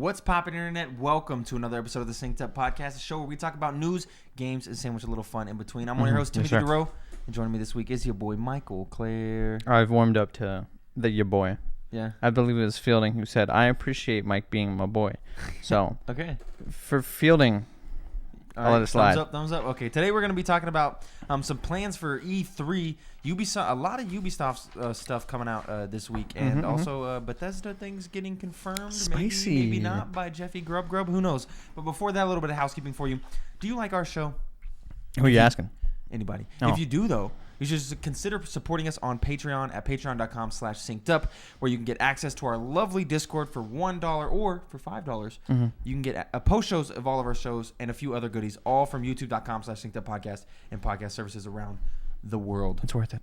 What's poppin', internet? Welcome to another episode of the Synced Up Podcast, a show where we talk about news, games, and sandwich a little fun in between. I'm one of your hosts, Timothy DeRoe, and joining me this week is your boy, Michael Claire. I've warmed up to your boy. Yeah. I believe it was Fielding who said, I appreciate Mike being my boy. So, okay. For Fielding, I'll let it slide. Thumbs up. Okay, today we're going to be talking about some plans for E3. Ubisoft, a lot of Ubisoft stuff coming out this week, and also Bethesda things getting confirmed. Spicy. Maybe not by Jeffy Grubb. Who knows? But before that, a little bit of housekeeping for you. Do you like our show? Who are you asking? Anybody. Oh. If you do, though, you should consider supporting us on Patreon at patreon.com/syncedup, where you can get access to our lovely Discord for $1 or for $5. You can get post shows of all of our shows and a few other goodies, all from youtube.com/synceduppodcast and podcast services around the world. It's worth it.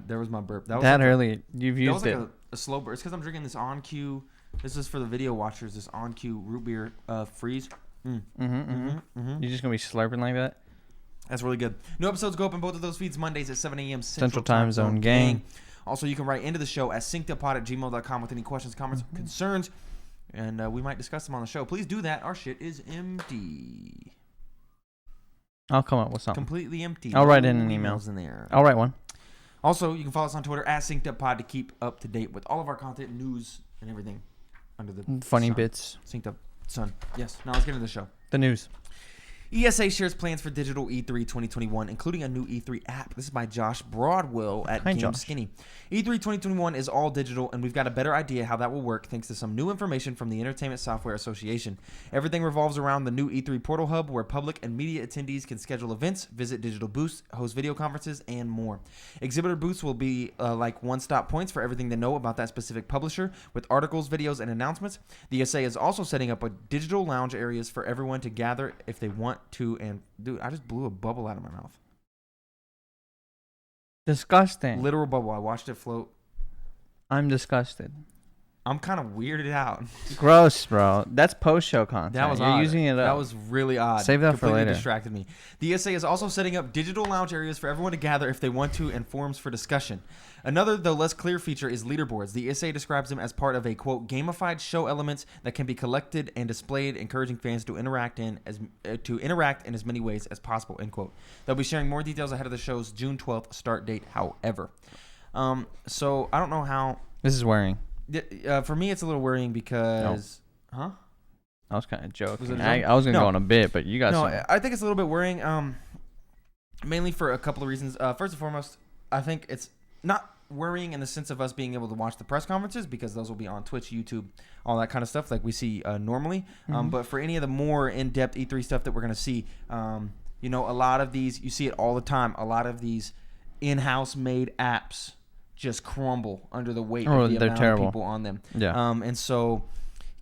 There was my burp. That was that like early, you've used that it. was like a slow burp. It's because I'm drinking this On Cue. This is for the video watchers. This On Cue root beer freeze. You're just going to be slurping like that? That's really good. New episodes go up in both of those feeds Mondays at 7 a.m. Central Time Zone gang. Also, you can write into the show at synceduppod@gmail.com with any questions, comments, concerns, and we might discuss them on the show. Please do that. Our shit is empty. I'll come up with something. Completely empty. I'll write in an email. In there. I'll write one. Also, you can follow us on Twitter at synceduppod to keep up to date with all of our content, news, and everything under the funny sun. bits. Synced up sun. Yes. Now let's get into the show. The news. ESA shares plans for digital E3 2021, including a new E3 app. This is by Josh Broadwell at Game Skinny. E3 2021 is all digital, and we've got a better idea how that will work thanks to some new information from the Entertainment Software Association. Everything revolves around the new E3 portal hub, where public and media attendees can schedule events, visit digital booths, host video conferences, and more. Exhibitor booths will be like one-stop points for everything to know about that specific publisher, with articles, videos, and announcements. The ESA is also setting up a digital lounge areas for everyone to gather if they want to. And dude, I just blew a bubble out of my mouth. Disgusting. Literal bubble. I watched it float. I'm disgusted. I'm kind of weirded out. Gross, bro. That's post-show content. That was You're odd. using it up. That was really odd. Save that for later. Distracted me. The ESA is also setting up digital lounge areas for everyone to gather if they want to, and forums for discussion. Another, though less clear, feature is leaderboards. The ESA describes them as part of a, quote, gamified show elements that can be collected and displayed, encouraging fans to interact in as many ways as possible, end quote. They'll be sharing more details ahead of the show's June 12th start date, however. So I don't know how... This is worrying. For me, it's a little worrying because... No. Huh? I was kind of joking. I was going to go on a bit, but you got some. I think it's a little bit worrying, mainly for a couple of reasons. First and foremost, I think it's not worrying in the sense of us being able to watch the press conferences, because those will be on Twitch, YouTube, all that kind of stuff like we see normally. But for any of the more in-depth E3 stuff that we're going to see, a lot of these, you see it all the time, a lot of these in-house made apps just crumble under the weight of the amount of people on them. Yeah. And so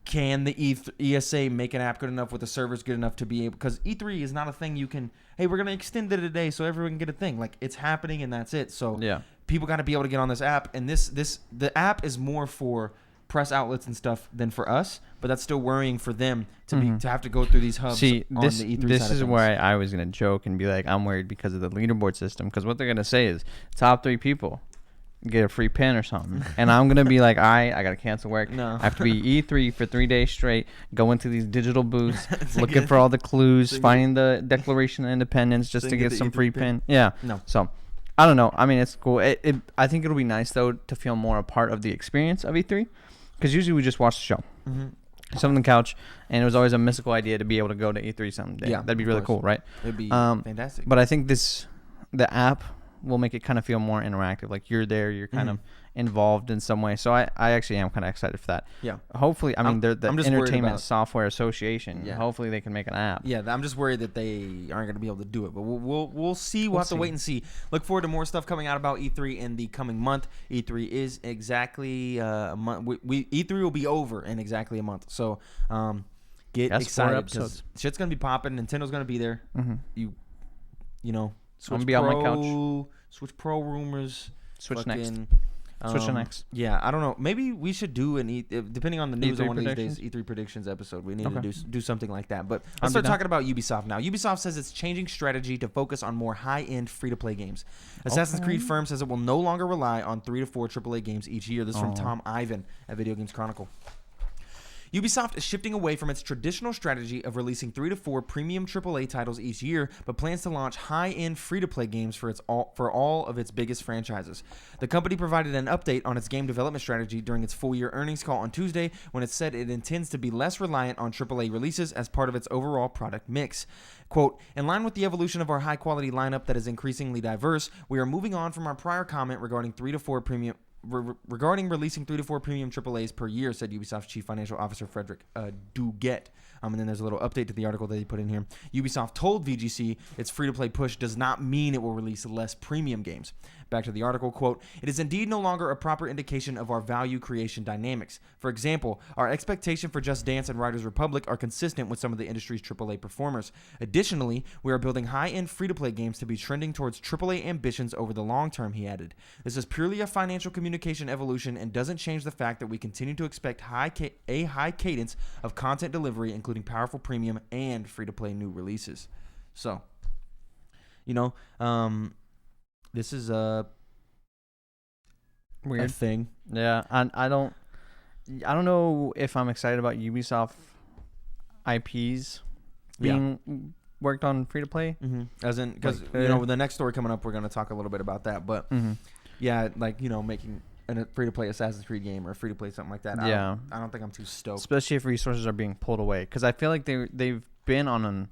can the ESA make an app good enough with the servers good enough to be able, because E3 is not a thing you can, hey, we're going to extend it today so everyone can get a thing. Like, it's happening and that's it. So yeah, people got to be able to get on this app, and the app is more for press outlets and stuff than for us, but that's still worrying for them to to have to go through these hubs. See, on the E3 this side is of where I was going to joke and be like, I'm worried because of the leaderboard system, because what they're going to say is top 3 people get a free pin or something, and I'm gonna be like, I gotta cancel work. No. I have to be E3 for 3 days straight, go into these digital booths, looking for all the clues, finding the Declaration of Independence just to get some free pin. Yeah. No. So, I don't know. I mean, it's cool. I think it'll be nice though to feel more a part of the experience of E3, because usually we just watch the show. Sit on the couch, and it was always a mystical idea to be able to go to E3 someday. Yeah, that'd be really cool, right? It'd be fantastic. But I think the app will make it kind of feel more interactive. Like, you're there, you're kind of involved in some way. So I actually am kind of excited for that. Yeah. Hopefully, I mean, they're the Entertainment Software Association. Yeah. Hopefully they can make an app. Yeah, I'm just worried that they aren't going to be able to do it, but we'll see. We'll have to wait and see. Look forward to more stuff coming out about E3 in the coming month. E3 is exactly a month. E3 will be over in exactly a month. So get excited, because shit's going to be popping. Nintendo's going to be there. You know, Switch be Pro, on my couch. Switch Pro rumors. Switch next. Switch next. Yeah, I don't know. Maybe we should do depending on the news on one of these days, E3 predictions episode. We need to do something like that. But let's start talking about Ubisoft now. Ubisoft says it's changing strategy to focus on more high-end free-to-play games. Assassin's Creed firm says it will no longer rely on 3 to 4 AAA games each year. This is from Tom Ivan at Video Games Chronicle. Ubisoft is shifting away from its traditional strategy of releasing 3 to 4 premium AAA titles each year, but plans to launch high-end free-to-play games for all of its biggest franchises. The company provided an update on its game development strategy during its full-year earnings call on Tuesday, when it said it intends to be less reliant on AAA releases as part of its overall product mix. Quote, in line with the evolution of our high-quality lineup that is increasingly diverse, we are moving on from our prior comment regarding releasing 3 to 4 premium AAAs per year, said Ubisoft's chief financial officer Frederick Duguet. And then there's a little update to the article that he put in here. Ubisoft told VGC its free-to-play push does not mean it will release less premium games. Back to the article, quote, it is indeed no longer a proper indication of our value creation dynamics. For example, our expectation for Just Dance and Riders Republic are consistent with some of the industry's AAA performers. Additionally, we are building high-end free-to-play games to be trending towards AAA ambitions over the long term, he added. This is purely a financial communication evolution and doesn't change the fact that we continue to expect a high cadence of content delivery, including powerful premium and free-to-play new releases. So, this is a weird thing. Yeah, I don't know if I'm excited about Ubisoft IPs being worked on free to play. Mm-hmm. As in, because with the next story coming up, we're going to talk a little bit about that. But making a free to play Assassin's Creed game or a free to play something like that. I don't think I'm too stoked. Especially if resources are being pulled away, because I feel like they've been on an.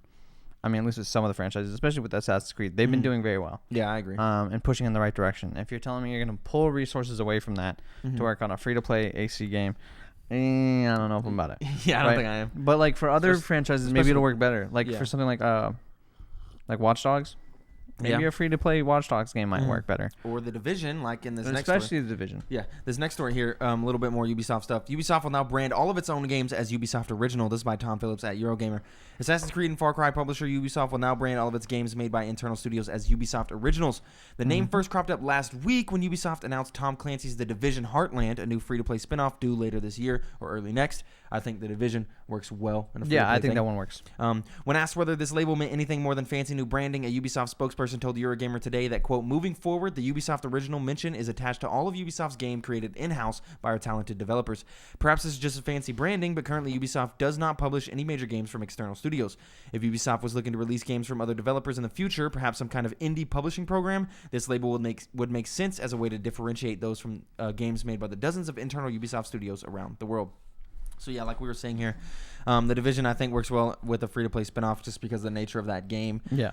I mean, at least with some of the franchises, especially with Assassin's Creed, they've been doing very well. Yeah, I agree. And pushing in the right direction. If you're telling me you're going to pull resources away from that to work on a free-to-play AC game, I don't know if I'm about it. Yeah, I don't think I am. But like for other franchises, maybe it'll work better. Like for something like Watch Dogs, maybe a free-to-play Watch Dogs game might work better. Or The Division, like in this next especially story. The Division. Yeah, this next story here, a little bit more Ubisoft stuff. Ubisoft will now brand all of its own games as Ubisoft Original. This is by Tom Phillips at Eurogamer. Assassin's Creed and Far Cry publisher Ubisoft will now brand all of its games made by internal studios as Ubisoft Originals. The name first cropped up last week when Ubisoft announced Tom Clancy's The Division Heartland, a new free-to-play spin-off due later this year or early next. I think The Division works well in a free-to-play I think thing. that one works. When asked whether this label meant anything more than fancy new branding, a Ubisoft spokesperson told Eurogamer today that, quote, moving forward, the Ubisoft Original mention is attached to all of Ubisoft's game created in-house by our talented developers. Perhaps this is just a fancy branding, but currently Ubisoft does not publish any major games from external studios. If Ubisoft was looking to release games from other developers in the future, perhaps some kind of indie publishing program, this label would make sense as a way to differentiate those from games made by the dozens of internal Ubisoft studios around the world. So yeah, like we were saying here, The Division I think works well with a free-to-play spinoff just because of the nature of that game. Yeah.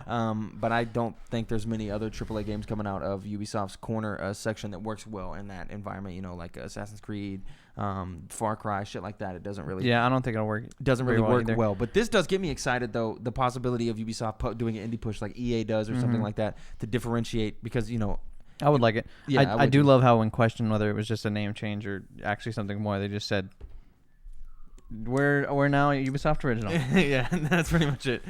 But I don't think there's many other AAA games coming out of Ubisoft's corner section that works well in that environment. Like Assassin's Creed, Far Cry, shit like that. It doesn't really. Yeah, I don't think it'll work. Doesn't really work well. But this does get me excited though. The possibility of Ubisoft doing an indie push like EA does or something like that to differentiate because I would like it. Yeah, I do love how when questioned whether it was just a name change or actually something more, they just said, We're now Ubisoft Original. Yeah, that's pretty much it.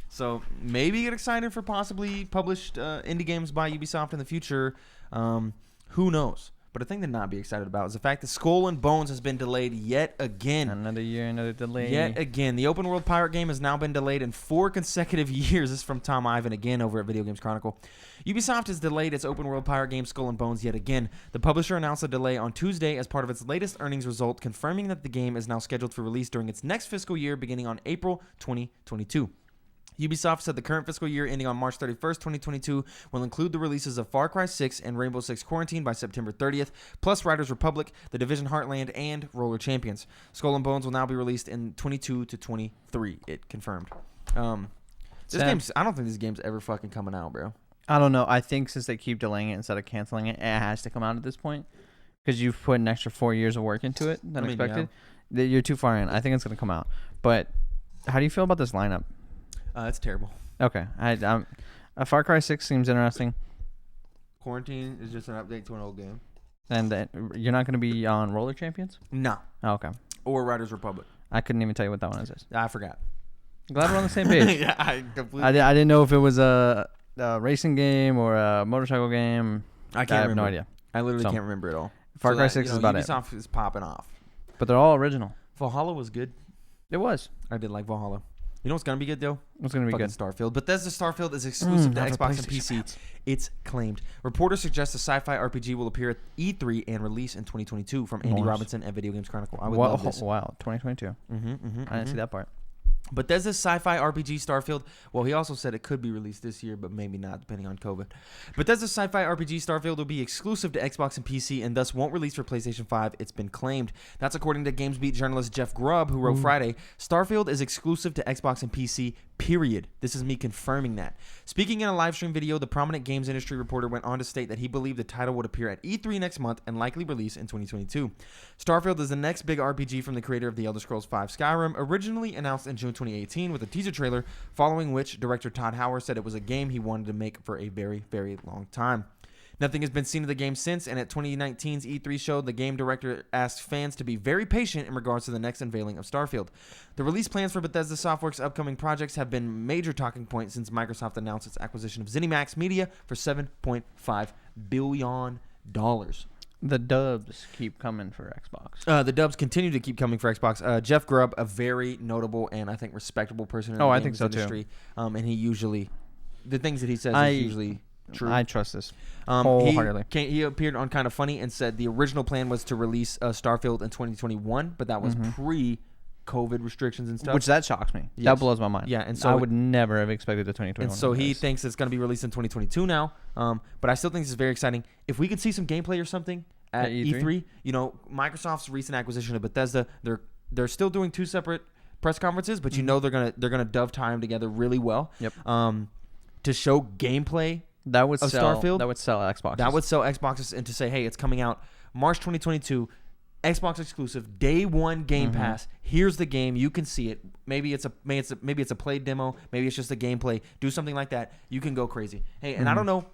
So maybe get excited for possibly published indie games by Ubisoft in the future. Who knows? But a thing to not be excited about is the fact that Skull and Bones has been delayed yet again. Another year, another delay. Yet again. The open world pirate game has now been delayed in 4 consecutive years. This is from Tom Ivan again over at Video Games Chronicle. Ubisoft has delayed its open world pirate game Skull and Bones yet again. The publisher announced a delay on Tuesday as part of its latest earnings result, confirming that the game is now scheduled for release during its next fiscal year beginning on April 2022. Ubisoft said the current fiscal year ending on March 31st, 2022 will include the releases of Far Cry 6 and Rainbow Six Quarantine by September 30th, plus Riders Republic, The Division Heartland, and Roller Champions. Skull and Bones will now be released in 22 to 23, it confirmed. This game's, I don't think this game's ever fucking coming out, bro. I don't know. I think since they keep delaying it instead of canceling it, it has to come out at this point because you've put an extra 4 years of work into it than expected. Yeah. You're too far in. I think it's going to come out. But how do you feel about this lineup? It's terrible. Okay. Far Cry 6 seems interesting. Quarantine is just an update to an old game. And you're not going to be on Roller Champions? No. Oh, okay. Or Riders Republic. I couldn't even tell you what that one is. I forgot. Glad we're on the same page. Yeah, I completely. I didn't know if it was a racing game or a motorcycle game. I have remember. no idea. I literally can't remember at all. Far Cry 6 is about Ubisoft is popping off. But they're all original. Valhalla was good. It was. I did like Valhalla. You know what's gonna be good though? What's gonna be Fucking good? Starfield. Bethesda Starfield is exclusive to Xbox and PC. It's claimed. Reporters suggest a sci-fi RPG will appear at E3 and release in 2022 from Andy Robinson at Video Games Chronicle. I would love this. Wow, 2022. I didn't see that part. Bethesda's sci-fi RPG Starfield, well, he also said it could be released this year, but maybe not, depending on COVID. Bethesda's sci-fi RPG Starfield will be exclusive to Xbox and PC and thus won't release for PlayStation 5. It's been claimed. That's according to GamesBeat journalist Jeff Grubb, who wrote Friday, Starfield is exclusive to Xbox and PC, period. This is me confirming that. Speaking in a live stream video, the prominent games industry reporter went on to state that he believed the title would appear at E3 next month and likely release in 2022. Starfield is the next big RPG from the creator of The Elder Scrolls V Skyrim, originally announced in June 2018 with a teaser trailer, following which director Todd Howard said it was a game he wanted to make for a very, very long time. Nothing has been seen of the game since, and at 2019's E3 show, the game director asked fans to be very patient in regards to the next unveiling of Starfield. The release plans for Bethesda Softworks' upcoming projects have been major talking points since Microsoft announced its acquisition of ZeniMax Media for $7.5 billion. The dubs keep coming for Xbox. The dubs continue to keep coming for Xbox. Jeff Grubb, a very notable and I think respectable person in the I games think so industry. too. And he usually, the things that he says is usually true. I trust this wholeheartedly. He appeared on Kind of Funny and said the original plan was to release Starfield in 2021, but that was pre-COVID restrictions and stuff. Which that shocks me. Yes. That blows my mind. Yeah, and so I would never have expected the 2021. And so he thinks it's going to be released in 2022 now. But I still think this is very exciting. If we can see some gameplay or something at E3, you know, Microsoft's recent acquisition of Bethesda, they're still doing two separate press conferences, but you know they're gonna dovetail them together really well. Yep. To show gameplay. That would of sell Starfield. That would sell Xboxes. That would sell Xboxes, and to say, hey, it's coming out March 2022, Xbox exclusive, day one Game Pass. Here's the game. You can see it. Maybe it's a play demo. Maybe it's just a gameplay. Do something like that. You can go crazy. Hey, and I don't know.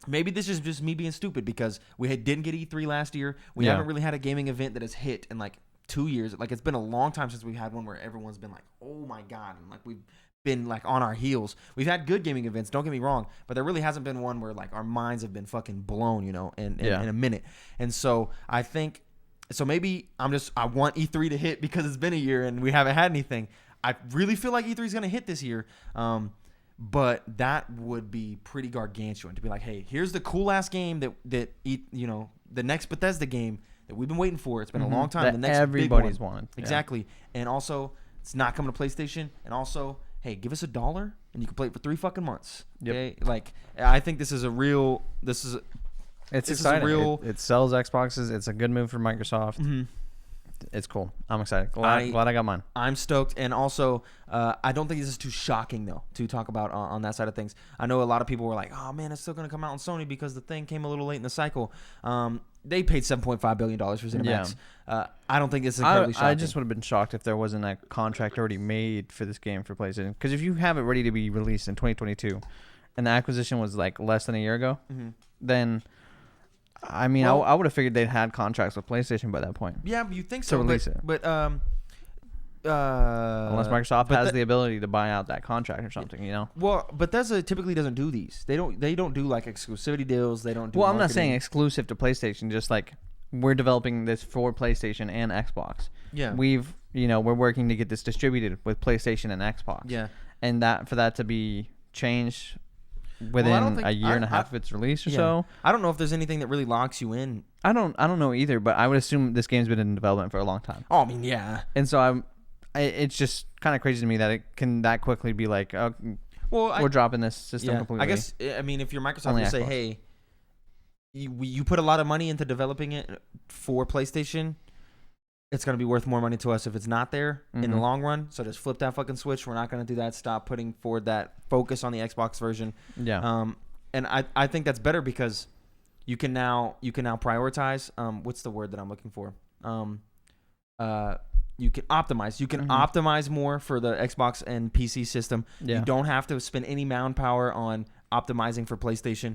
Maybe this is just me being stupid because we didn't get E3 last year. We haven't really had a gaming event that has hit in like 2 years. Like it's been a long time since we've had one where everyone's been like, oh my God, and like we've been like on our heels. We've had good gaming events, don't get me wrong, but there really hasn't been one where like our minds have been fucking blown, you know, in a minute. And so I think, so maybe I want E3 to hit because it's been a year and we haven't had anything. I really feel like E3 is going to hit this year. But that would be pretty gargantuan to be like, hey, here's the cool ass game that you know, the next Bethesda game that we've been waiting for. It's been a long time. That the next everybody's big one. wanted. Exactly. And also, it's not coming to PlayStation. And also, hey, give us $1 and you can play it for 3 fucking months. Yep. Okay? Like, I think this is exciting. It sells Xboxes. It's a good move for Microsoft. It's cool. I'm excited. Glad I got mine. I'm stoked. And also, I don't think this is too shocking, though, to talk about on that side of things. I know a lot of people were like, oh, man, it's still going to come out on Sony because the thing came a little late in the cycle. They paid $7.5 billion for ZeniMax. I don't think this is incredibly shocking. I just would have been shocked if there wasn't a contract already made for this game for PlayStation. Because if you have it ready to be released in 2022 and the acquisition was like less than a year ago, then... I mean, well, I would have figured they'd had contracts with PlayStation by that point. Yeah, you think so? To release it, but unless Microsoft has the ability to buy out that contract or something, you know. Well, Bethesda typically doesn't do these. They don't do like exclusivity deals. They don't do. Well, I'm not saying exclusive to PlayStation. Just like we're developing this for PlayStation and Xbox. Yeah. We're working to get this distributed with PlayStation and Xbox. Yeah. And for that to be changed within a year and a half of its release or so. I don't know if there's anything that really locks you in. I don't know either, but I would assume this game's been in development for a long time. Oh, I mean, yeah. And so it's just kind of crazy to me that it can that quickly be like, we're dropping this system completely. I guess, I mean, if you're Microsoft, you say, hey, you put a lot of money into developing it for PlayStation. It's going to be worth more money to us if it's not there in the long run. So just flip that fucking switch. We're not going to do that. Stop putting forward that focus on the Xbox version. Yeah. And I think that's better because you can now prioritize. What's the word that I'm looking for? You can optimize. You can optimize more for the Xbox and PC system. Yeah. You don't have to spend any manpower on optimizing for PlayStation.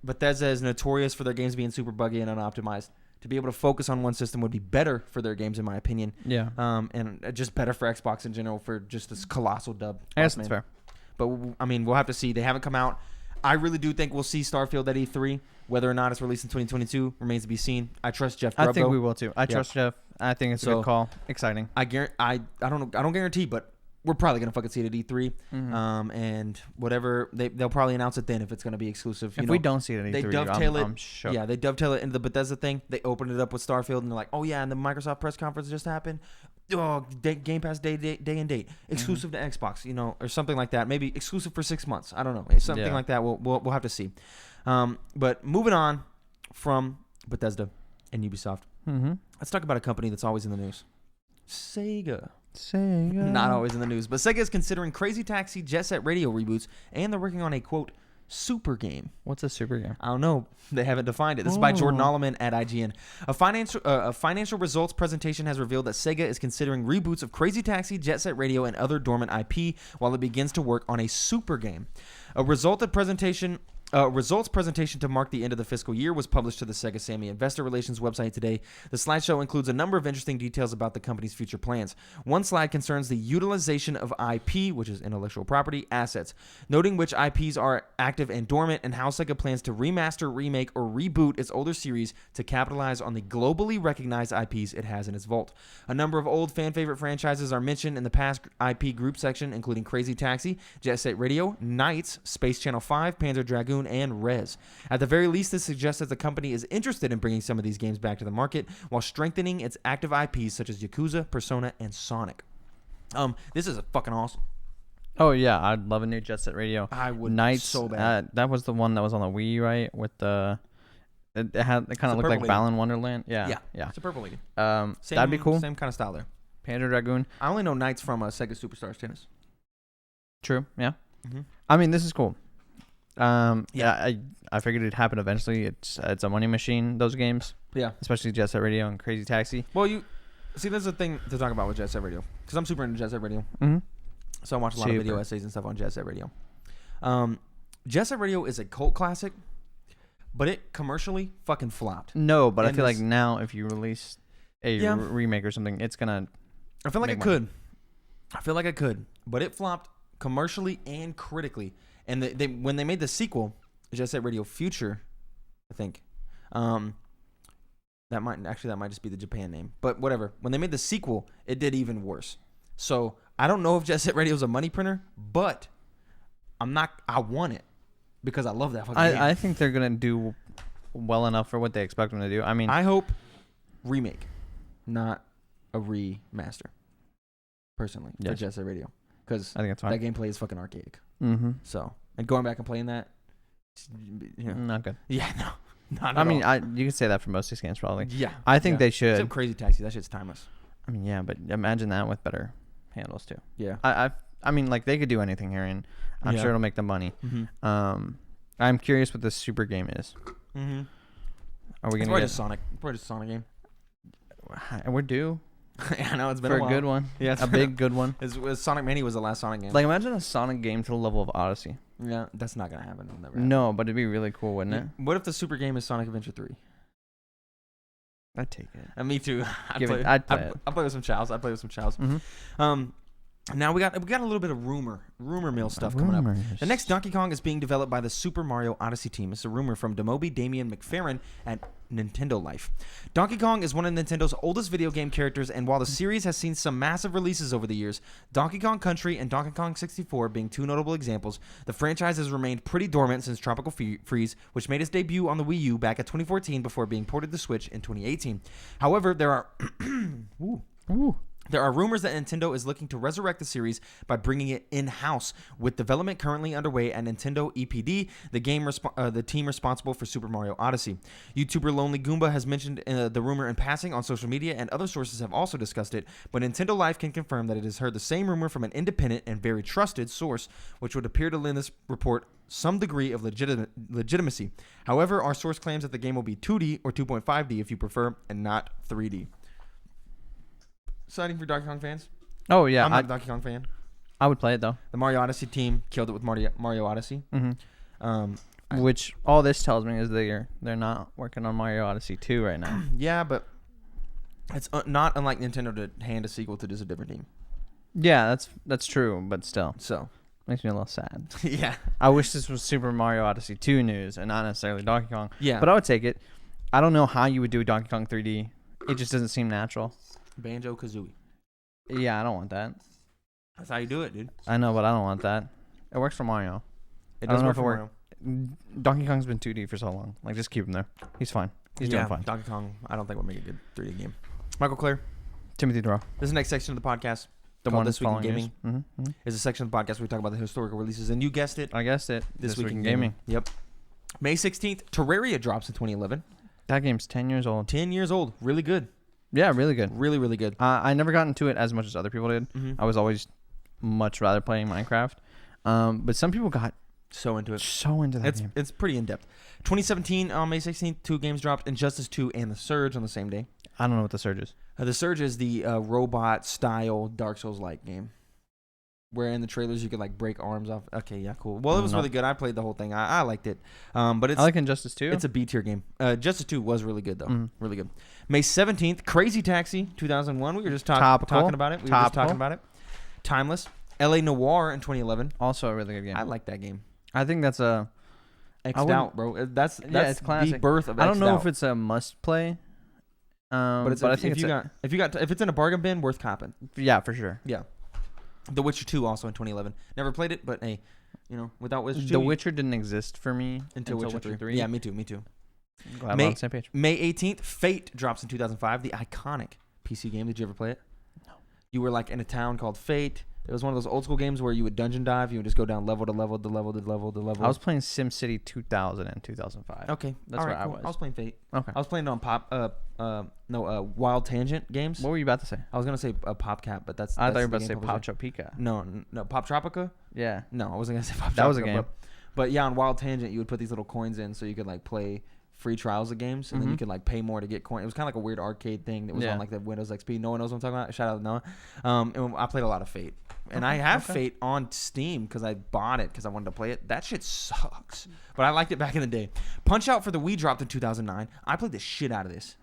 Bethesda is notorious for their games being super buggy and unoptimized. To be able to focus on one system would be better for their games, in my opinion. Yeah. And just better for Xbox in general for just this colossal dub. I guess that's fair. But, I mean, we'll have to see. They haven't come out. I really do think we'll see Starfield at E3. Whether or not it's released in 2022 remains to be seen. I trust Jeff Grubb. I think we will, too. I trust Jeff. I think it's a good call. Exciting. I don't guarantee, but we're probably gonna fucking see it at E3. Mm-hmm. And whatever they'll probably announce it then if it's gonna be exclusive. If we don't see it at E3, they dovetail I'm shook. Yeah, they dovetail it into the Bethesda thing. They open it up with Starfield, and they're like, oh yeah, and the Microsoft press conference just happened. Oh, Game Pass day and date, exclusive to Xbox, or something like that. Maybe exclusive for 6 months. I don't know, something like that. We'll have to see. But moving on from Bethesda and Ubisoft, let's talk about a company that's always in the news. Sega. Not always in the news, but Sega is considering Crazy Taxi, Jet Set Radio reboots, and they're working on a quote super game. What's a super game? I don't know. They haven't defined it. This is by Jordan Alleman at IGN. A financial results presentation has revealed that Sega is considering reboots of Crazy Taxi, Jet Set Radio, and other dormant IP while it begins to work on a super game. A results presentation to mark the end of the fiscal year was published to the Sega Sammy Investor Relations website today. The slideshow includes a number of interesting details about the company's future plans. One slide concerns the utilization of IP, which is intellectual property, assets, noting which IPs are active and dormant and how Sega plans to remaster, remake, or reboot its older series to capitalize on the globally recognized IPs it has in its vault. A number of old fan-favorite franchises are mentioned in the past IP group section, including Crazy Taxi, Jet Set Radio, Knights, Space Channel 5, Panzer Dragoon, and Rez. At the very least, this suggests that the company is interested in bringing some of these games back to the market while strengthening its active IPs such as Yakuza, Persona, and Sonic. This is fucking awesome. Oh yeah, I'd love a new Jet Set Radio. I would Knights, so bad. That was the one that was on the Wii, right? With the it kind of looked like Balan Wonderland. Yeah. It's a purple lady. That'd be cool. Same kind of style there. Panzer Dragoon. I only know Knights from Sega Superstars Tennis. True. Yeah. Mm-hmm. I mean, this is cool. I figured it'd happen eventually. It's a money machine, those games. Yeah. Especially Jet Set Radio and Crazy Taxi. Well, you see, there's a thing to talk about with Jet Set Radio because I'm super into Jet Set Radio. Mm-hmm. So I watch a lot of video essays and stuff on Jet Set Radio. Jet Set Radio is a cult classic, but it commercially fucking flopped. No, but I feel like now if you release a remake or something, it's gonna. I feel like it could. I feel like it could, but it flopped commercially and critically. And when they made the sequel, Jet Set Radio Future, I think, that might just be the Japan name, but whatever. When they made the sequel, it did even worse. So I don't know if Jet Set Radio is a money printer, but I want it because I love that fucking game. I think they're gonna do well enough for what they expect them to do. I mean, I hope remake, not a remaster. Personally, for Jet Set Radio, because I think that's fine. That gameplay is fucking archaic. Mm-hmm. So, and going back and playing that, not good. Yeah, no, not. I mean, you can say that for most of these games, probably. Yeah, I think they should. Except Crazy Taxi, that shit's timeless. I mean, yeah, but imagine that with better handles too. Yeah. I mean, like they could do anything here, and I'm sure it'll make them money. Mm-hmm. I'm curious what this super game is. Mm-hmm. Are we gonna get Sonic? Probably just a Sonic game. We're due. I know it's been for a while. Good one. Yeah, a big good one. Sonic Mania was the last Sonic game. Like imagine a Sonic game to the level of Odyssey. Yeah, that's not gonna happen. No, but it'd be really cool, wouldn't it? What if the super game is Sonic Adventure 3? I'd take it. Me too. I'd play it. I'll play with some chows. Mm-hmm. Now we got a little bit of rumor mill stuff coming up. The next Donkey Kong is being developed by the Super Mario Odyssey team. It's a rumor from Demobi Damian McFerrin at Nintendo Life. Donkey Kong is one of Nintendo's oldest video game characters, and while the series has seen some massive releases over the years, Donkey Kong Country and Donkey Kong 64 being two notable examples, the franchise has remained pretty dormant since Tropical Freeze, which made its debut on the Wii U back in 2014 before being ported to Switch in 2018. However, there are There are rumors that Nintendo is looking to resurrect the series by bringing it in-house, with development currently underway at Nintendo EPD, the team responsible for Super Mario Odyssey. YouTuber Lonely Goomba has mentioned the rumor in passing on social media, and other sources have also discussed it, but Nintendo Life can confirm that it has heard the same rumor from an independent and very trusted source, which would appear to lend this report some degree of legitimacy. However, our source claims that the game will be 2D or 2.5D if you prefer, and not 3D. Exciting for Donkey Kong fans. Oh yeah, I'm not a Donkey Kong fan. I would play it though. The Mario Odyssey team killed it with Mario Odyssey. Mm-hmm. Which all this tells me is they're not working on Mario Odyssey 2 right now. Yeah, but it's not unlike Nintendo to hand a sequel to just a different team. Yeah, that's true, but still. So makes me a little sad. Yeah. I wish this was Super Mario Odyssey 2 news and not necessarily Donkey Kong. Yeah. But I would take it. I don't know how you would do Donkey Kong 3D. It just doesn't seem natural. Banjo-Kazooie. Yeah, I don't want that. That's how you do it, dude. I know, but I don't want that. It works for Mario. It does work for Mario. Donkey Kong's been 2D for so long. Like, just keep him there. He's fine. He's doing fine. Donkey Kong, I don't think would make a good 3D game. Michael Clare. Timothy Durrell. This is the next section of the podcast. The one This Week in Gaming. Gaming. Is a section of the podcast where we talk about the historical releases. And you guessed it. I guessed it. This Week in Gaming. Yep. May 16th, Terraria drops in 2011. That game's 10 years old. 10 years old. Really good. Yeah, really good. Really, really good. I never got into it as much as other people did. I was always much rather playing Minecraft. But some people got so into it. So into that game. It's pretty in-depth. 2017, on May 16th, 2 games dropped. Injustice 2 and The Surge on the same day. I don't know what The Surge is. The Surge is the robot-style Dark Souls-like game. Where in the trailers you could like break arms off. Okay, yeah, cool. Well, it was really good. I played the whole thing. I liked it. But it's, I like Injustice 2. It's a B-tier game. Justice 2 was really good, though. Really good. May 17th, Crazy Taxi 2001. We were just talking about it. Timeless. L.A. Noire in 2011. Also a really good game. I like that game. I think that's a... X'd out, bro. That's it's classic. The birth of X'd out. I don't know if it's a must-play. But I think if it's in a bargain bin, worth copping. Yeah, for sure. Yeah. The Witcher 2 also in 2011. Never played it, but hey, without Witcher 2, The Witcher didn't exist for me until Witcher 3. Yeah, me too. Glad we're on the same page. May 18th, Fate drops in 2005. The iconic PC game. Did you ever play it? No. You were like in a town called Fate. It was one of those old school games where you would dungeon dive. You would just go down level to level to level to level to level. I was playing SimCity 2000 and 2005. Okay, that's where I was. I was playing Fate. Okay, I was playing it on Wild Tangent games. What were you about to say? I was gonna say PopCap, but that's. I thought you were about to say Pop Tropica. No, Pop Tropica. Yeah. No, I wasn't gonna say Pop Tropica. That was a game. But yeah, on Wild Tangent, you would put these little coins in so you could like play free trials of games, and then you could like pay more to get coins. It was kind of like a weird arcade thing that was on like the Windows XP. No one knows what I'm talking about. Shout out to Noah. And I played a lot of Fate, and I have Fate on Steam because I bought it because I wanted to play it. That shit sucks, but I liked it back in the day. Punch Out for the Wii dropped in 2009. I played the shit out of this.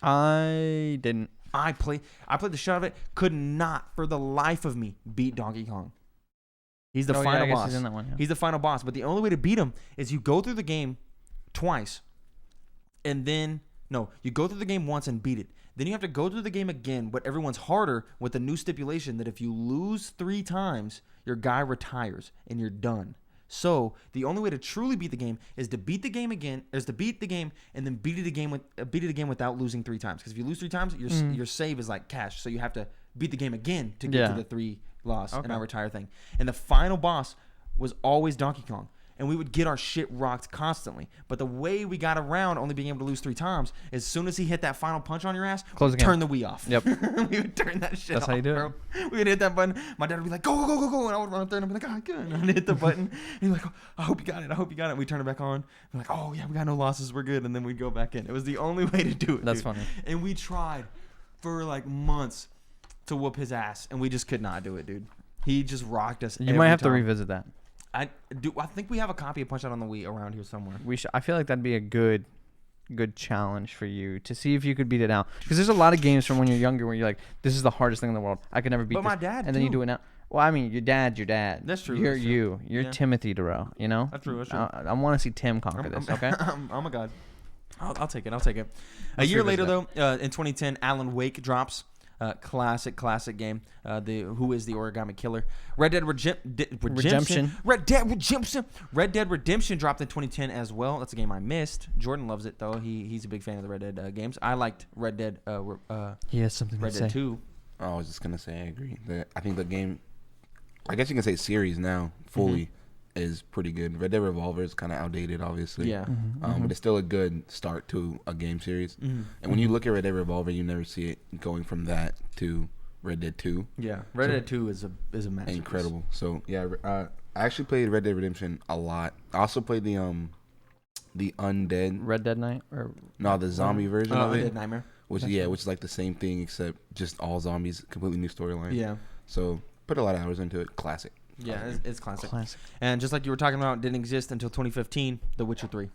I didn't. I played the shit out of it. Could not for the life of me beat Donkey Kong. He's the final boss. He's in that one, yeah. He's the final boss, but the only way to beat him is you go through the game twice. And then, you go through the game once and beat it. Then you have to go through the game again, but everyone's harder with the new stipulation that if you lose 3 times, your guy retires and you're done. So the only way to truly beat the game is to beat the game again, and then beat it again without losing 3 times. Because if you lose 3 times, your save is like cash. So you have to beat the game again to get to the 3 loss and not retire thing. And the final boss was always Donkey Kong. And we would get our shit rocked constantly. But the way we got around only being able to lose 3 times, as soon as he hit that final punch on your ass, turn the Wii off. Yep. We would turn that shit off. That's how you do it. We would hit that button. My dad would be like, go, go, go, go, go. And I would run up there and I'd be like, good. And I'd hit the button. And he'd be like, I hope you got it. We turn it back on. We're like, oh, yeah, we got no losses. We're good. And then we'd go back in. It was the only way to do it. That's funny. And we tried for like months to whoop his ass. And we just could not do it, dude. He just rocked us. You might have to revisit that. I think we have a copy of Punch Out on the Wii around here somewhere. I feel like that'd be a good challenge for you to see if you could beat it now. Because there's a lot of games from when you're younger where you're like, this is the hardest thing in the world. I could never beat this. But my dad, and then you do it now. Well, I mean, your dad's your dad. That's true. You're Timothy Durrell, you know? That's true. I want to see Tim conquer this, okay? Oh, my God. I'll take it. A year later, though, in 2010, Alan Wake drops. Classic game. Who is the Origami Killer? Red Dead Redemption. Red Dead Redemption dropped in 2010 as well. That's a game I missed. Jordan loves it though. He's a big fan of the Red Dead games. I liked Red Dead. He has something Red to Dead say. 2. I was just gonna say I agree. I think the game, I guess you can say series now fully is pretty good. Red Dead Revolver is kind of outdated, obviously. Yeah. But it's still a good start to a game series. And when you look at Red Dead Revolver, you never see it going from that to Red Dead 2. Yeah. Red Dead 2 is a masterpiece. Incredible. So yeah, I actually played Red Dead Redemption a lot. I also played the Undead Red Dead Night the zombie version of it. Undead Nightmare. Which is like the same thing except just all zombies, completely new storyline. Yeah. So put a lot of hours into it. Classic. Yeah, it's classic. And just like you were talking about, it didn't exist until 2015. The Witcher 3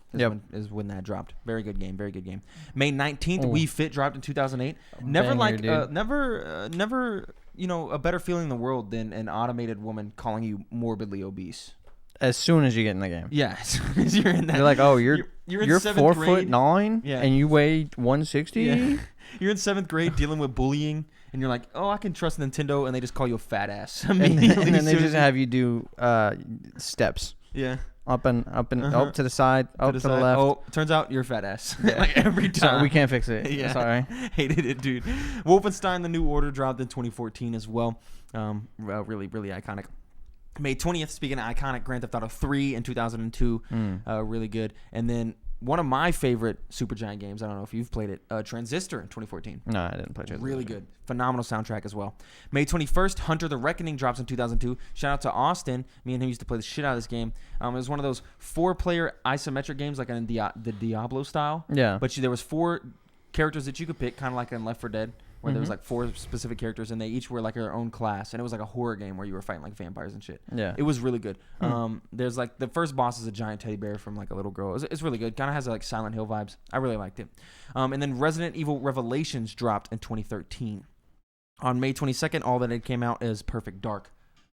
is when that dropped. Very good game. May 19th, Wii Fit dropped in 2008. Never a better feeling in the world than an automated woman calling you morbidly obese. As soon as you get in the game. Yeah, as soon as you're in that. You're like, oh, you're in 7th grade. 4'9", and you weigh 160. Yeah. You're in 7th grade dealing with bullying, and you're like, oh, I can trust Nintendo, and they just call you a fat ass. And then they just have you do steps. Yeah. Up and up to the side, up to the left. Oh, turns out you're a fat ass. Like every time. We can't fix it. Yeah. Sorry. Hated it, dude. Wolfenstein the New Order dropped in 2014 as well. Really, really iconic. May 20th, speaking of iconic, Grand Theft Auto 3 in 2002. Really good. And then one of my favorite Supergiant games, I don't know if you've played it, Transistor in 2014. No, I didn't play Transistor. Really good. Phenomenal soundtrack as well. May 21st, Hunter the Reckoning drops in 2002. Shout out to Austin. Me and him used to play the shit out of this game. It was one of those 4-player isometric games like in the Diablo style. Yeah. But there was 4 characters that you could pick, kind of like in Left 4 Dead, where there was like 4 specific characters, and they each were like their own class. And it was like a horror game where you were fighting like vampires and shit. Yeah. It was really good. There's like the first boss is a giant teddy bear from like a little girl. It's really good. Kind of has like Silent Hill vibes. I really liked it. And then Resident Evil Revelations dropped in 2013. On May 22nd, all that it came out is Perfect Dark.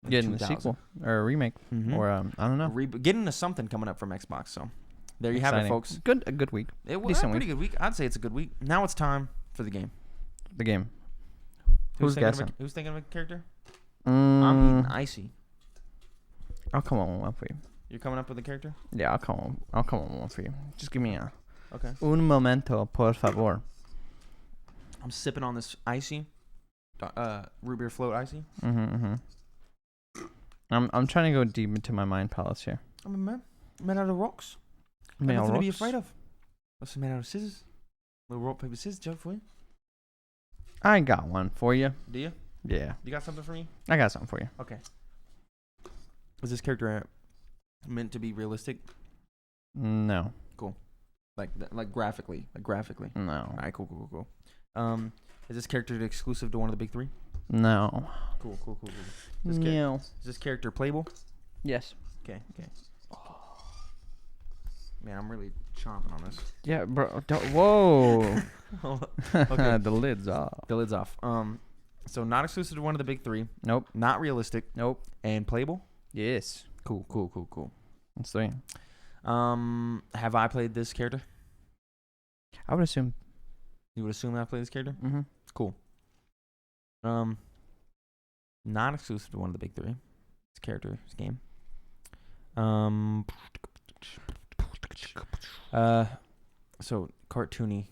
Getting a sequel or a remake or I don't know. Getting to something coming up from Xbox. So there you have it, folks. A good week. It was a pretty good week. I'd say it's a good week. Now it's time for the game. The game. Who's thinking of a character? I'm eating icy. I'll come on with one for you. You're coming up with a character? Yeah, I'll come on with one for you. Just give me a. Okay. Un momento, por favor. I'm sipping on this icy, root beer float icy. I'm trying to go deep into my mind palace here. I'm a man. Made out of rocks. Nothing to be afraid of. What's made out of scissors? Little rock, paper, scissors joke for you. I got one for you. Do you? Yeah. You got something for me? I got something for you. Okay. Is this character meant to be realistic? No. Cool. Like graphically. No. All right. Cool. Is this character exclusive to one of the big 3? No. Cool. Is this character playable? Yes. Okay. Man, I'm really chomping on this. Yeah, bro. Whoa. Okay. The lid's off. So not exclusive to one of the big 3. Nope. Not realistic. Nope. And playable. Yes. Cool. That's 3. Have I played this character? I would assume. You would assume I played this character? Mm-hmm. Cool. Not exclusive to one of the big 3. This character, this game. So cartoony.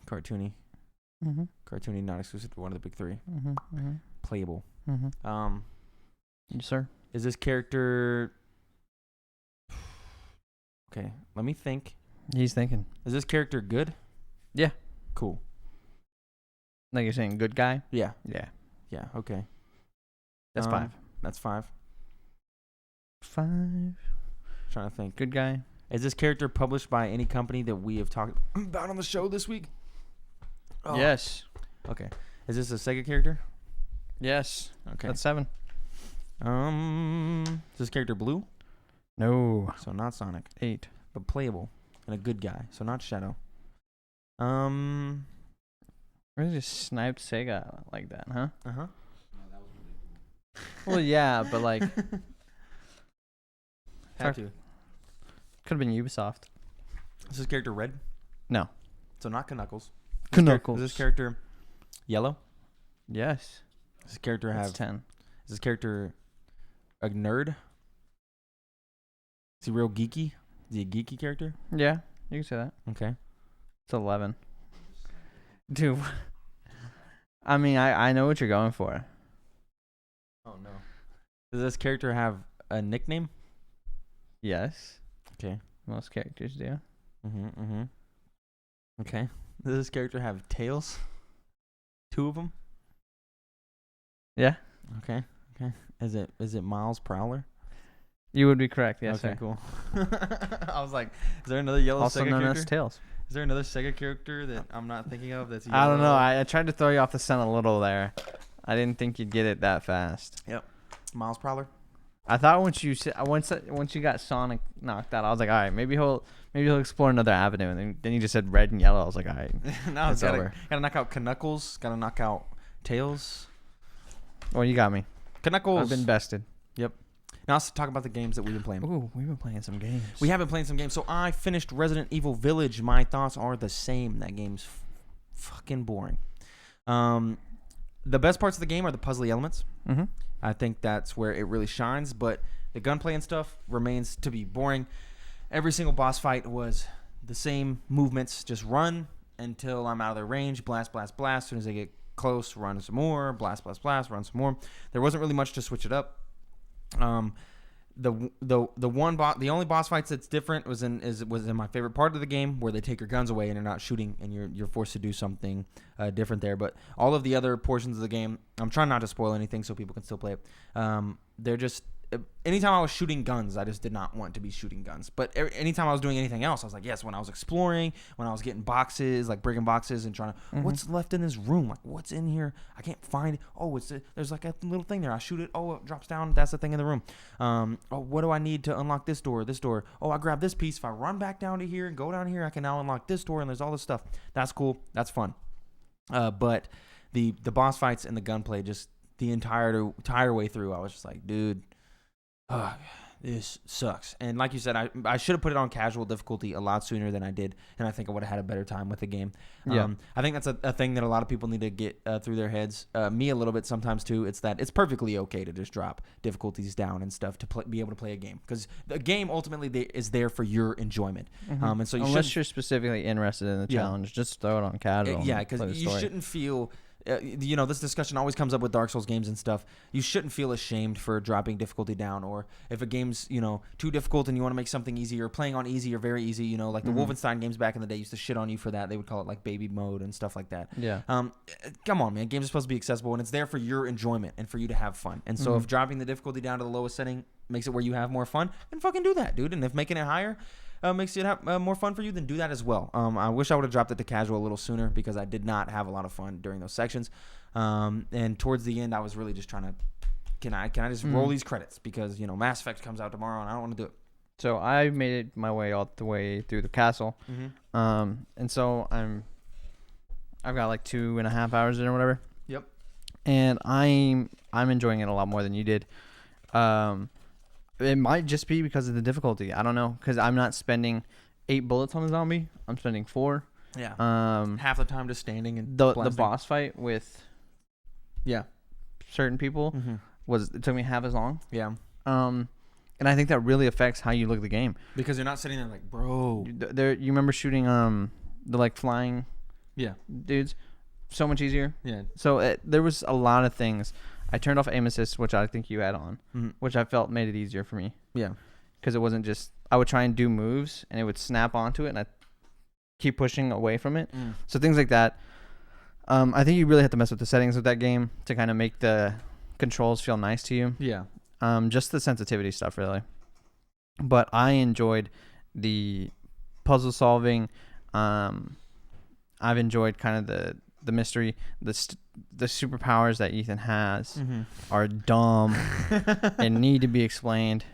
Mm-hmm. Cartoony, not exclusive to one of the big 3. Mm-hmm. Playable. Mm-hmm. Yes, sir. Is this character? Okay, let me think. He's thinking. Is this character good? Yeah. Cool. Like you're saying, good guy. Yeah. Yeah. Okay. That's 5. That's 5. 5. Trying to think. Good guy. Is this character published by any company that we have talked about on the show this week? Oh. Yes. Okay. Is this a Sega character? Yes. Okay. That's 7. Is this character blue? No. So not Sonic. 8. But playable and a good guy. So not Shadow. Really just sniped Sega like that, huh? Uh-huh. Well, yeah, but like Had to. could have been Ubisoft. Is this character red? No. So not Knuckles. Knuckles. Is this character yellow? Yes. Does this character That's have 10. Is this character a nerd? Is he real geeky? Is he a geeky character? Yeah, you can say that. Okay. It's 11. Dude. I mean, I know what you're going for. Oh no. Does this character have a nickname? Yes. Okay. Most characters do. Okay. Does this character have tails? 2 of them? Yeah. Okay. Is it Miles Prowler? You would be correct. Yes, okay, sir. cool. I was like, is there another yellow Also Sega known character? as Tails. Is there another Sega character that I'm not thinking of that's yellow? I don't know. I tried to throw you off the scent a little there. I didn't think you'd get it that fast. Yep. Miles Prowler? I thought once you got Sonic knocked out, I was like, all right, maybe he'll explore another avenue. And then you just said red and yellow. I was like, all right, no, it's over. Gotta knock out Knuckles. Gotta knock out Tails. Well, you got me. Knuckles. I've been bested. Yep. Now let's talk about the games that we've been playing. Ooh, we've been playing some games. We have been playing some games. So I finished Resident Evil Village. My thoughts are the same. That game's fucking boring. The best parts of the game are the puzzly elements. Mm-hmm. I think that's where it really shines, but the gunplay and stuff remains to be boring. Every single boss fight was the same movements. Just run until I'm out of their range. Blast, blast, blast. As soon as I get close, run some more. Blast, blast, blast. Run some more. There wasn't really much to switch it up. The only boss fights that's different was in my favorite part of the game, where they take your guns away and you're not shooting and you're forced to do something different there. But all of the other portions of the game, I'm trying not to spoil anything so people can still play it. They're just anytime I was shooting guns, I just did not want to be shooting guns. But anytime I was doing anything else, I was like, yes. When I was exploring, when I was getting boxes, like breaking boxes and trying to, what's left in this room? Like, what's in here? I can't find it. Oh, there's like a little thing there. I shoot it. Oh, it drops down. That's the thing in the room. Oh, what do I need to unlock this door? This door. Oh, I grab this piece. If I run back down to here and go down here, I can now unlock this door. And there's all this stuff. That's cool. That's fun. But the boss fights and the gunplay, just the entire way through, I was just like, dude. This sucks. And like you said, I should have put it on casual difficulty a lot sooner than I did, and I think I would have had a better time with the game. Yeah. I think that's a thing that a lot of people need to get through their heads. Me a little bit sometimes too. It's that it's perfectly okay to just drop difficulties down and stuff to be able to play a game, because the game ultimately is there for your enjoyment. And so unless you're specifically interested in the challenge, just throw it on casual. Yeah, because you shouldn't feel. This discussion always comes up with Dark Souls games and stuff. You shouldn't feel ashamed for dropping difficulty down, or if a game's, too difficult and you want to make something easy, or playing on easy or very easy, like the Wolfenstein games back in the day used to shit on you for that. They would call it like baby mode and stuff like that. Yeah. Come on, man. Games are supposed to be accessible, and it's there for your enjoyment and for you to have fun. And so if dropping the difficulty down to the lowest setting makes it where you have more fun, then fucking do that, dude. And if making it higher makes it have more fun for you, then do that as well. I wish I would have dropped it to casual a little sooner, because I did not have a lot of fun during those sections. And towards the end, I was really just trying to, can I just roll these credits, because Mass Effect comes out tomorrow and I don't want to do it. So I made it my way all the way through the castle, and so I've got like 2.5 hours in or whatever. Yep. And I'm enjoying it a lot more than you did. It might just be because of the difficulty. I don't know, because I'm not spending 8 bullets on a zombie. I'm spending 4. Yeah. Half the time just standing and the boss fight with certain people it took me half as long. Yeah. And I think that really affects how you look at the game, because you're not sitting there like, bro. You remember shooting the like flying dudes? So much easier. Yeah. So there was a lot of things. I turned off aim assist, which I think you had on, which I felt made it easier for me. Yeah. Because it wasn't just, I would try and do moves and it would snap onto it and I'd keep pushing away from it. So things like that. I think you really have to mess with the settings of that game to kind of make the controls feel nice to you. Yeah. Just the sensitivity stuff, really. But I enjoyed the puzzle solving. I've enjoyed kind of the mystery. The superpowers that Ethan has are dumb and need to be explained.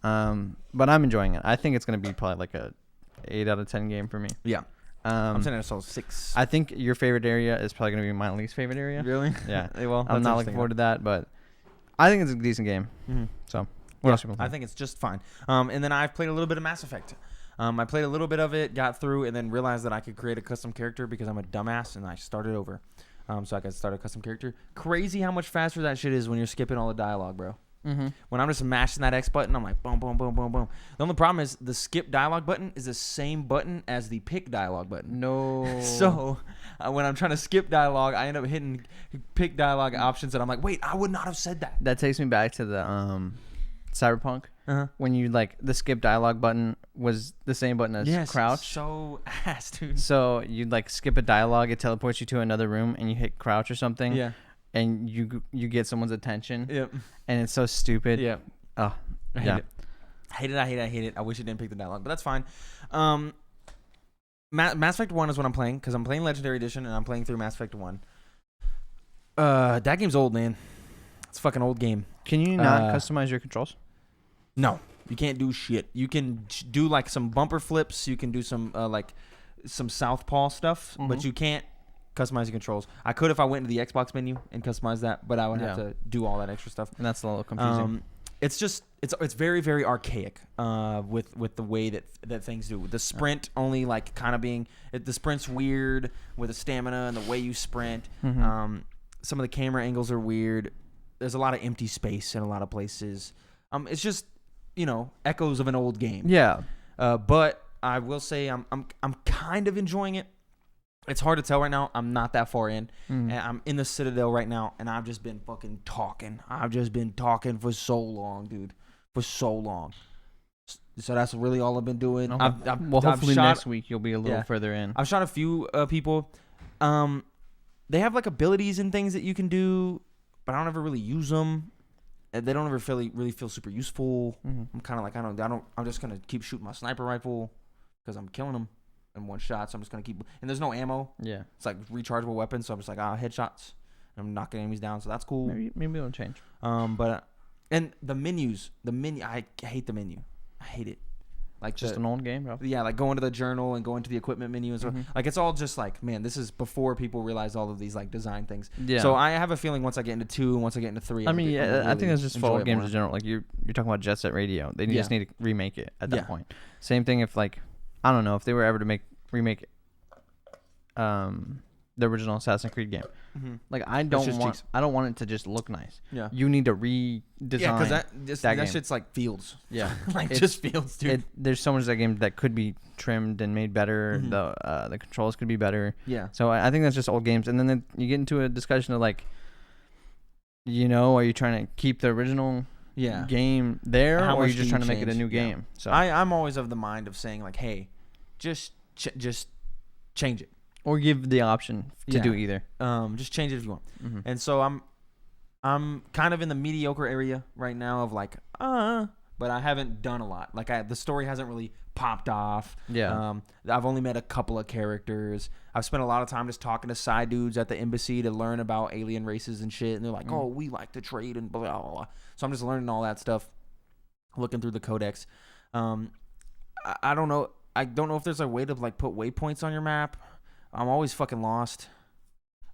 But I'm enjoying it. I think it's going to be probably like a 8 out of 10 game for me. Yeah. I'm saying it's all 6. I think your favorite area is probably going to be my least favorite area. Really? Yeah. Well, I'm not looking forward to that, but I think it's a decent game. So what else? I think it's just fine. And then I've played a little bit of Mass Effect. I played a little bit of it, got through, and then realized that I could create a custom character because I'm a dumbass, and I started over. So I could start a custom character. Crazy how much faster that shit is when you're skipping all the dialogue, bro. When I'm just mashing that X button, I'm like, boom, boom, boom, boom, boom. The only problem is the skip dialogue button is the same button as the pick dialogue button. No. So when I'm trying to skip dialogue, I end up hitting pick dialogue options, and I'm like, wait, I would not have said that. That takes me back to the Cyberpunk. When you like the skip dialogue button was the same button as crouch. So ass, dude. So you'd like skip a dialogue, it teleports you to another room, and you hit crouch or something. Yeah. And you get someone's attention. Yep. And it's so stupid. Yep. Oh, I hate it. I wish it didn't pick the dialogue, but that's fine. Mass Effect 1 is what I'm playing, because I'm playing Legendary Edition, and I'm playing through Mass Effect 1. That game's old, man. It's a fucking old game. Can you not customize your controls? No, you can't do shit. You can do like some bumper flips. You can do some some southpaw stuff, but you can't customize your controls. I could if I went into the Xbox menu and customize that, but I would have to do all that extra stuff. And that's a little confusing. It's just it's very very archaic with the way that things do. The sprint only like kind of being the sprint's weird with the stamina and the way you sprint. Mm-hmm. Some of the camera angles are weird. There's a lot of empty space in a lot of places. It's just echoes of an old game. Yeah. But I will say I'm kind of enjoying it. It's hard to tell right now. I'm not that far in. And I'm in the Citadel right now, and I've just been fucking talking. I've just been talking for so long, dude. For so long. So that's really all I've been doing. Okay. Hopefully next week you'll be a little further in. I've shot a few people. They have like abilities and things that you can do, but I don't ever really use them. They don't ever really feel super useful. I'm kind of like I'm just gonna keep shooting my sniper rifle because I'm killing them in one shot. So I'm just gonna keep. And there's no ammo. Yeah, it's like rechargeable weapon. So I'm just like headshots. I'm knocking enemies down. So that's cool. Maybe it'll change. And the menus, I hate the menu. I hate it. Like just an old game, bro. Yeah, like going to the journal and going to the equipment menu and so like it's all just like, man, this is before people realized all of these like design things. Yeah. So I have a feeling once I get into 2 and once I get into 3, I think it's just for old games in general. Like you're talking about Jet Set Radio. They just need to remake it at that point. Same thing if like I don't know if they were ever to remake the original Assassin's Creed game. Like I don't want it to just look nice. Yeah. You need to redesign. Yeah, because that shit's like fields. Yeah. Like just fields, dude. There's so much of that game that could be trimmed and made better. The controls could be better. Yeah. So I think that's just old games. And then you get into a discussion of like, are you trying to keep the original game there, or are you just trying to make it a new game? So I'm always of the mind of saying like, hey, just change it. Or give the option to do either. Just change it if you want. And so I'm kind of in the mediocre area right now of like, but I haven't done a lot. Like the story hasn't really popped off. Yeah. I've only met a couple of characters. I've spent a lot of time just talking to side dudes at the embassy to learn about alien races and shit. And they're like, oh, we like to trade and blah, blah, blah. So I'm just learning all that stuff, looking through the codex. I don't know. I don't know if there's a way to like put waypoints on your map. I'm always fucking lost.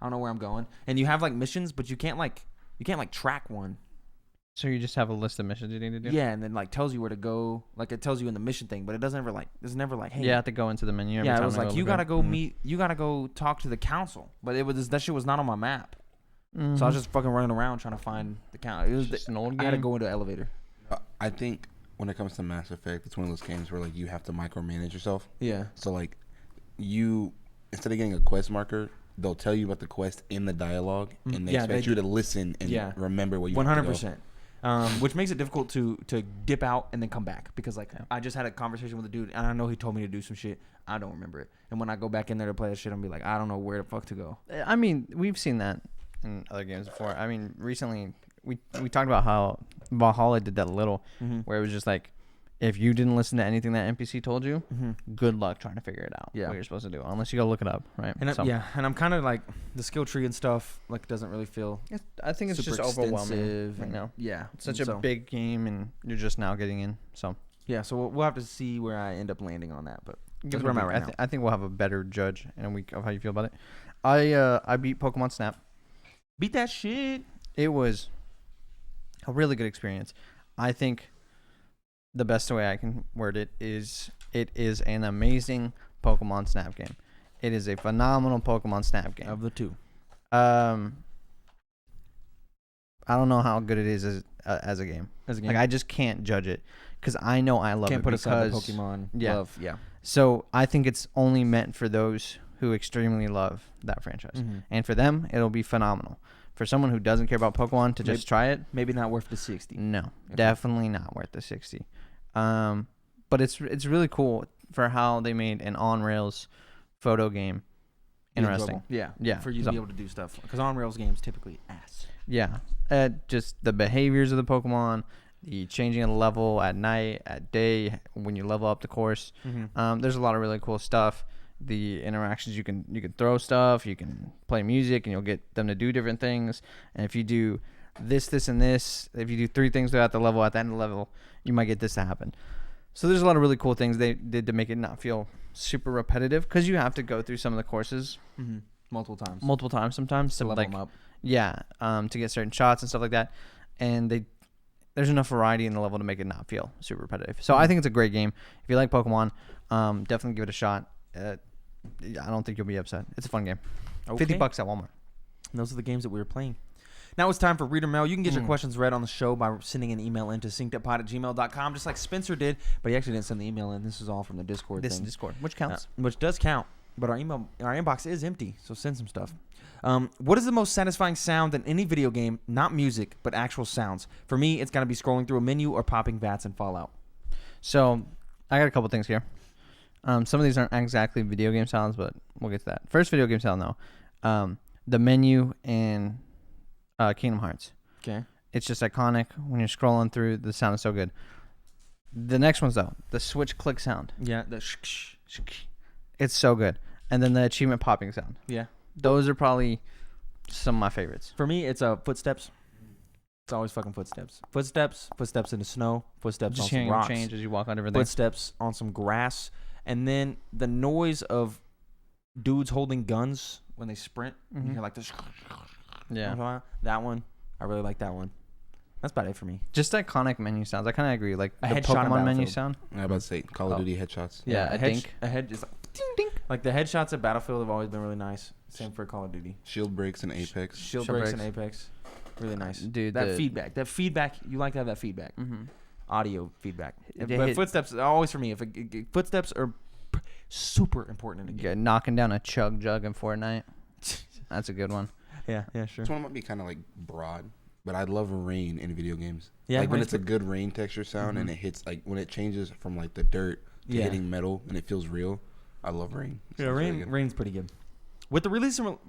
I don't know where I'm going. And you have like missions, but you can't track one. So you just have a list of missions you need to do? Yeah, and then like tells you where to go. Like it tells you in the mission thing, but it's never like, hey. You have to go into the menu every time. Yeah, it was like you gotta go you gotta go talk to the council. But that shit was not on my map. So I was just fucking running around trying to find the council. It was just an old game. I had to go into an elevator. I think when it comes to Mass Effect, it's one of those games where like you have to micromanage yourself. Yeah. So like instead of getting a quest marker, they'll tell you about the quest in the dialogue, and they expect you to listen and remember what you 100%. Which makes it difficult to dip out and then come back because like I just had a conversation with a dude and I know he told me to do some shit. I don't remember it, and when I go back in there to play that shit, I'm be like, I don't know where the fuck to go. I mean, we've seen that in other games before. I mean, recently we talked about how Valhalla did that a little, where it was just like, if you didn't listen to anything that NPC told you, good luck trying to figure it out. Yeah. What you're supposed to do, unless you go look it up, right? And and I'm kind of like the skill tree and stuff like doesn't really feel. I think it's just overwhelming right now. Yeah, it's such a big game, and you're just now getting in. So yeah, so we'll have to see where I end up landing on that, but that's where I'm at right now. I think we'll have a better judge in a week of how you feel about it. I beat Pokemon Snap. Beat that shit. It was a really good experience. I think. The best way I can word it is an amazing Pokemon Snap game. It is a phenomenal Pokemon Snap game. Of the two. I don't know how good it is as a game. Like I just can't judge it because I know I love it. Can't put aside the Pokemon love. Yeah. So I think it's only meant for those who extremely love that franchise. And for them, it'll be phenomenal. For someone who doesn't care about Pokemon to just try it, maybe not worth the 60. No, definitely not worth the 60. But it's really cool for how they made an on rails photo game interesting. Yeah. For you to be able to do stuff because on rails games typically ass. Yeah, just the behaviors of the Pokemon, the changing of the level at night, at day, when you level up the course. There's a lot of really cool stuff. The interactions you can throw stuff, you can play music, and you'll get them to do different things. And if you do this, and this, if you do 3 things throughout the level, at the end of the level, you might get this to happen. So there's a lot of really cool things they did to make it not feel super repetitive because you have to go through some of the courses multiple times sometimes to level them up. Yeah, to get certain shots and stuff like that. And there's enough variety in the level to make it not feel super repetitive. So I think it's a great game. If you like Pokemon, definitely give it a shot. I don't think you'll be upset. It's a fun game. Okay. $50 at Walmart. And those are the games that we were playing. Now it's time for Reader Mail. You can get your questions read on the show by sending an email in to synceduppod@gmail.com, just like Spencer did. But he actually didn't send the email in. This is all from the Discord thing. This is Discord, which counts. Which does count. But our inbox is empty, so send some stuff. What is the most satisfying sound in any video game? Not music, but actual sounds. For me, it's got to be scrolling through a menu or popping VATS in Fallout. So I got a couple things here. Some of these aren't exactly video game sounds, but we'll get to that. First video game sound, though. The menu in Kingdom Hearts. Okay. It's just iconic. When you're scrolling through, the sound is so good. The next one's, though, the switch click sound. Yeah. It's so good. And then the achievement popping sound. Yeah. Those are probably some of my favorites. For me, it's footsteps. It's always fucking footsteps. Footsteps in the snow. Footsteps just on some rocks. Change as you walk on everything. Footsteps on some grass. And then the noise of dudes holding guns when they sprint. You hear like this. Yeah. That one. I really like that one. That's about it for me. Just iconic menu sounds. I kind of agree. Like a the Pokemon menu sound. I was about to say Call of Duty headshots. Yeah, a head is like ding ding. Like the headshots at Battlefield have always been really nice. Same for Call of Duty. Shield breaks in Apex. Shield breaks in Apex. Really nice. Dude, that feedback. You like to have that feedback. Audio feedback. But footsteps always for me. If footsteps are super important in a game. Yeah, knocking down a chug jug in Fortnite. That's a good one. Yeah, sure. This one might be kind of like broad, but I love rain in video games. Yeah, like when it's a good rain texture sound and it hits, like when it changes from like the dirt to hitting metal and it feels real. I love rain. Yeah, rain's pretty good. With the recent release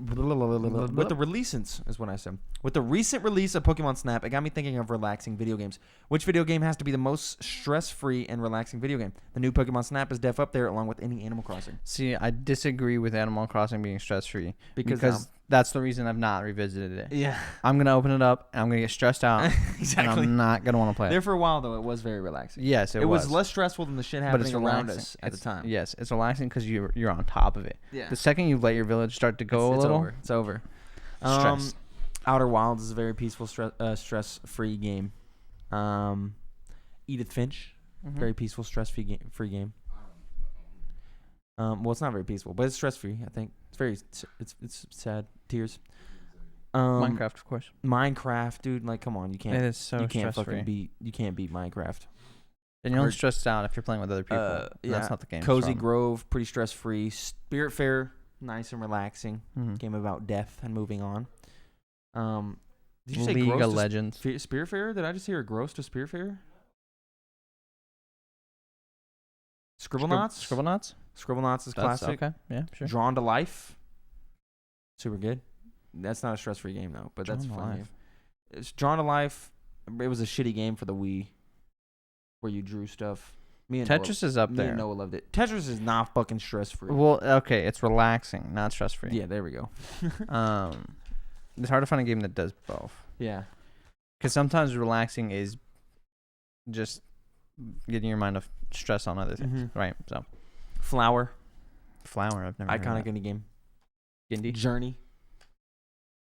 of Pokemon Snap, it got me thinking of relaxing video games. Which video game has to be the most stress-free and relaxing video game? The new Pokemon Snap is def up there along with any Animal Crossing. See, I disagree with Animal Crossing being stress-free because that's the reason I've not revisited it. Yeah. I'm going to open it up and I'm going to get stressed out. Exactly. And I'm not going to want to play it. There for a while, though, it was very relaxing. Yes, it was. It was less stressful than the shit happening around us at the time. Yes, it's relaxing because you're on top of it. Yeah. The second you let your village start to go a little, it's over. Stress. Outer Wilds is a very peaceful, stress-free game. Edith Finch, very peaceful, stress-free game. Well, it's not very peaceful, but it's stress-free. I think it's sad, tears. Minecraft, of course. Minecraft, dude, like, come on, you can't. It is so stress-free. You can't beat Minecraft. And you're only stressed out if you're playing with other people. That's not the game. Cozy Grove, pretty stress-free. Spiritfarer, nice and relaxing. Game about death and moving on. Did you say League gross of Legends? Spiritfarer? Did I just hear a gross to Spiritfarer? Scribblenauts? Scribblenauts is classic. Okay, yeah, sure. Drawn to Life. Super good. That's not a stress-free game, though, but that's a fun game. It's Drawn to Life. It was a shitty game for the Wii where you drew stuff. Tetris is up there. Me and Noah loved it. Tetris is not fucking stress-free. Well, okay, it's relaxing, not stress-free. Yeah, there we go. It's hard to find a game that does both. Yeah. Because sometimes relaxing is just getting your mind off stress on other things, right? So, Flower, I've never heard of iconic that. indie game. Indie? Journey.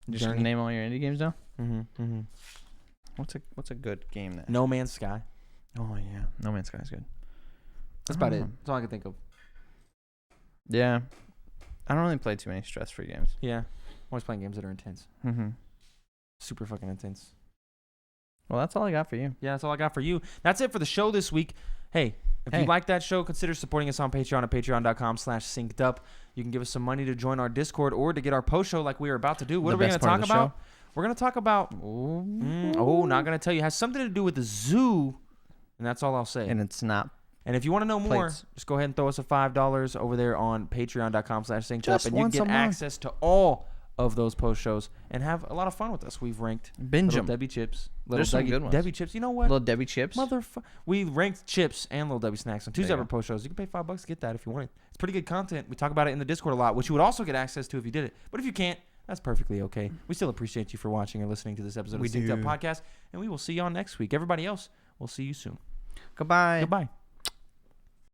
Just gonna name all your indie games now? Mm-hmm. What's a good game that? No Man's Sky. Oh yeah, No Man's Sky is good. That's about it. That's all I can think of. Yeah, I don't really play too many stress-free games. Yeah, I'm always playing games that are intense. Super fucking intense. Well, that's all I got for you. Yeah, that's all I got for you. That's it for the show this week. Hey, if you like that show, consider supporting us on Patreon at patreon.com/syncedup. You can give us some money to join our Discord or to get our post show like we are about to do. What are we going to talk about? We're going to talk about... not going to tell you. It has something to do with the zoo, and that's all I'll say. And it's not. And if you want to know more, just go ahead and throw us a $5 over there on patreon.com/syncedup, and you can get access to all of those post shows and have a lot of fun with us. We've ranked Little Debbie Chips. There's some good ones. Debbie Chips. You know what? Little Debbie Chips. We ranked chips and Little Debbie snacks on two separate post shows. You can pay $5 to get that if you want it. It's pretty good content. We talk about it in the Discord a lot, which you would also get access to if you did it. But if you can't, that's perfectly okay. We still appreciate you for watching or listening to this episode of the Synced Up Podcast, and we will see y'all next week. Everybody else, we'll see you soon. Goodbye. Goodbye.